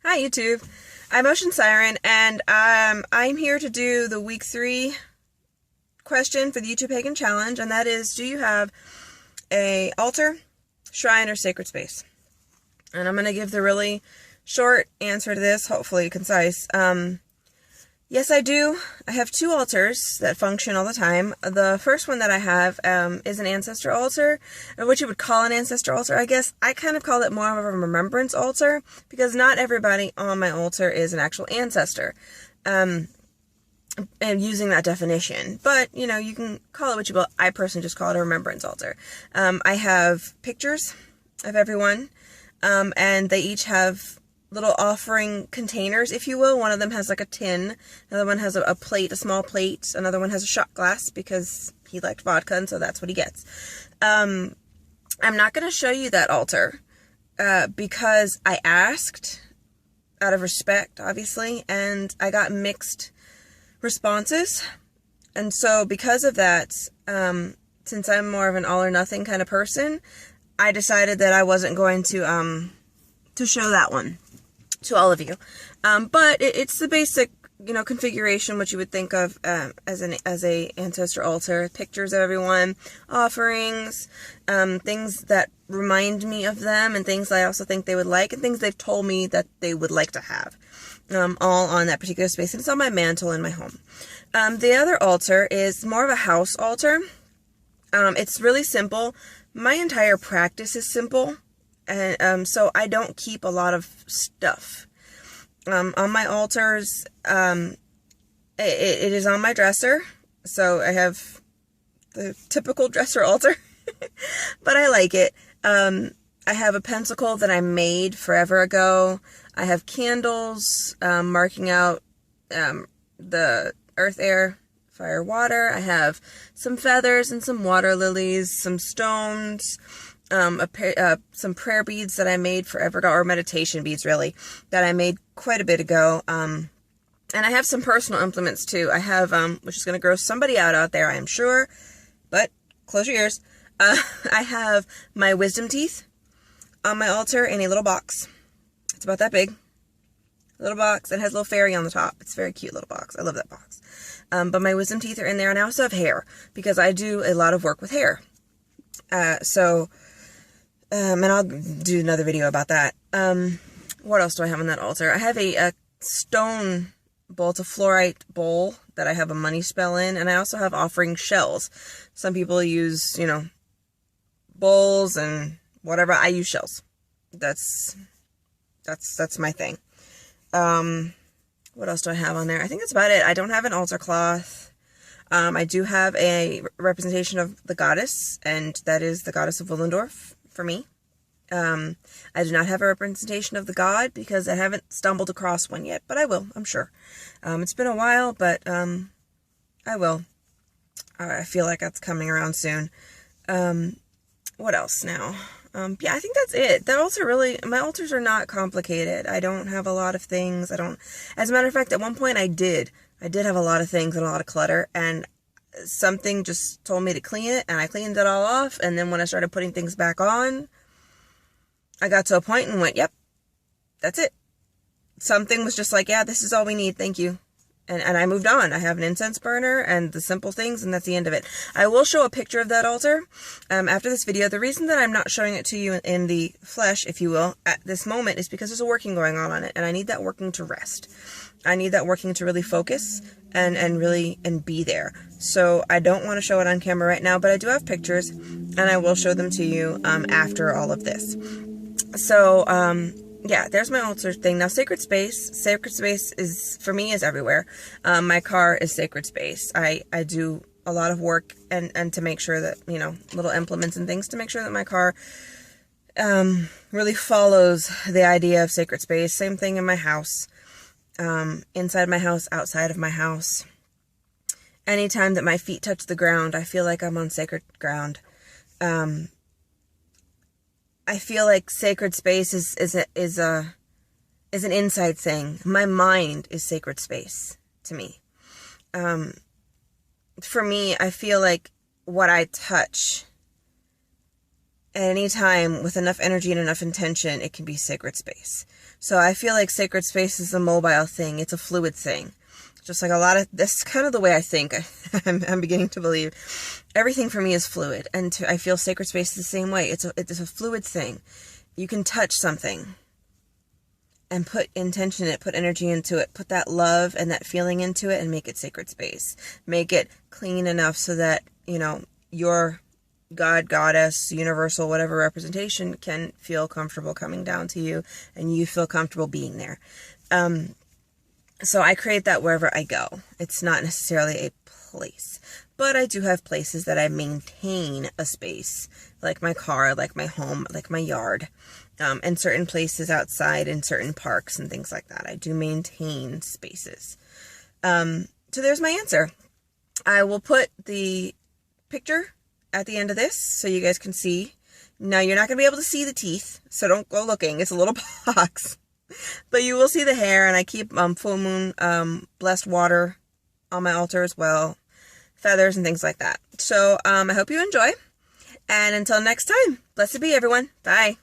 Hi YouTube, I'm Ocean Siren, and I'm here to do the week 3 question for the YouTube Pagan Challenge, and that is, do you have a altar, shrine, or sacred space? And I'm going to give the really short answer to this, hopefully concise. Yes, I do. I have 2 altars that function all the time. The first one that I have is an ancestor altar, or what you would call an ancestor altar, I guess. I kind of call it more of a remembrance altar, because not everybody on my altar is an actual ancestor, and using that definition. But, you know, you can call it what you will. I personally just call it a remembrance altar. I have pictures of everyone, and they each have little offering containers, if you will. One of them has like a tin, another one has a plate, a small plate, another one has a shot glass because he liked vodka and so that's what he gets. I'm not going to show you that altar because I asked out of respect, obviously, and I got mixed responses. And so because of that, since I'm more of an all or nothing kind of person, I decided that I wasn't going to show that one to all of you. But it's the basic, you know, configuration, what you would think of as a ancestor altar. Pictures of everyone, offerings, things that remind me of them, and things I also think they would like, and things they've told me that they would like to have, all on that particular space. And it's on my mantle in my home. The other altar is more of a house altar. It's really simple. My entire practice is simple. And so I don't keep a lot of stuff. On my altars, it is on my dresser. So I have the typical dresser altar, but I like it. I have a pentacle that I made forever ago. I have candles marking out the earth, air, fire, water. I have some feathers and some water lilies, some stones, some prayer beads that I made forever ago, or meditation beads really, that I made quite a bit ago. And I have some personal implements too. I have, which is going to gross somebody out there, I am sure, but close your ears. I have my wisdom teeth on my altar in a little box. It's about that big. A little box that has a little fairy on the top. It's a very cute little box. I love that box. But my wisdom teeth are in there, and I also have hair, because I do a lot of work with hair. And I'll do another video about that. What else do I have on that altar? I have a stone bowl, it's a fluorite bowl that I have a money spell in, and I also have offering shells. Some people use, you know, bowls and whatever. I use shells. That's my thing. What else do I have on there? I think that's about it. I don't have an altar cloth. I do have a representation of the goddess, and that is the goddess of Willendorf for me. I do not have a representation of the god because I haven't stumbled across one yet, but I will, I'm sure. It's been a while, but I will. I feel like that's coming around soon. What else now? Yeah, I think that's it. That altar really, my altars are not complicated. I don't have a lot of things. As a matter of fact, at one point I did have a lot of things and a lot of clutter, and something just told me to clean it, and I cleaned it all off. And then when I started putting things back on, I got to a point and went, yep, that's it. Something was just like, yeah, this is all we need, thank you. And I moved on. I have an incense burner and the simple things, and that's the end of it. I will show a picture of that altar after this video. The reason that I'm not showing it to you in the flesh, if you will, at this moment is because there's a working going on it, and I need that working to rest. I need that working to really focus and really be there. So I don't want to show it on camera right now, but I do have pictures, and I will show them to you after all of this. So, yeah, there's my altar thing. Now, sacred space is, for me, is everywhere. My car is sacred space. I do a lot of work and to make sure that, you know, little implements and things to make sure that my car really follows the idea of sacred space. Same thing in my house. Inside my house, outside of my house. Anytime that my feet touch the ground, I feel like I'm on sacred ground. I feel like sacred space is an inside thing. My mind is sacred space to me. For me, I feel like what I touch at any time with enough energy and enough intention, it can be sacred space. So I feel like sacred space is a mobile thing. It's a fluid thing. Just like a lot of, that's kind of the way I think. I'm beginning to believe everything for me is fluid. And I feel sacred space is the same way. It's a fluid thing. You can touch something and put intention in it, put energy into it, put that love and that feeling into it and make it sacred space. Make it clean enough so that, you know, your God, goddess, universal, whatever representation can feel comfortable coming down to you and you feel comfortable being there. So I create that wherever I go. It's not necessarily a place, but I do have places that I maintain a space, like my car, like my home, like my yard, and certain places outside in certain parks and things like that. I do maintain spaces. So there's my answer. I will put the picture at the end of this so you guys can see. Now you're not going to be able to see the teeth, so don't go looking. It's a little box. But you will see the hair, and I keep full moon blessed water on my altar as well, feathers and things like that. So I hope you enjoy, and until next time, blessed be everyone. Bye.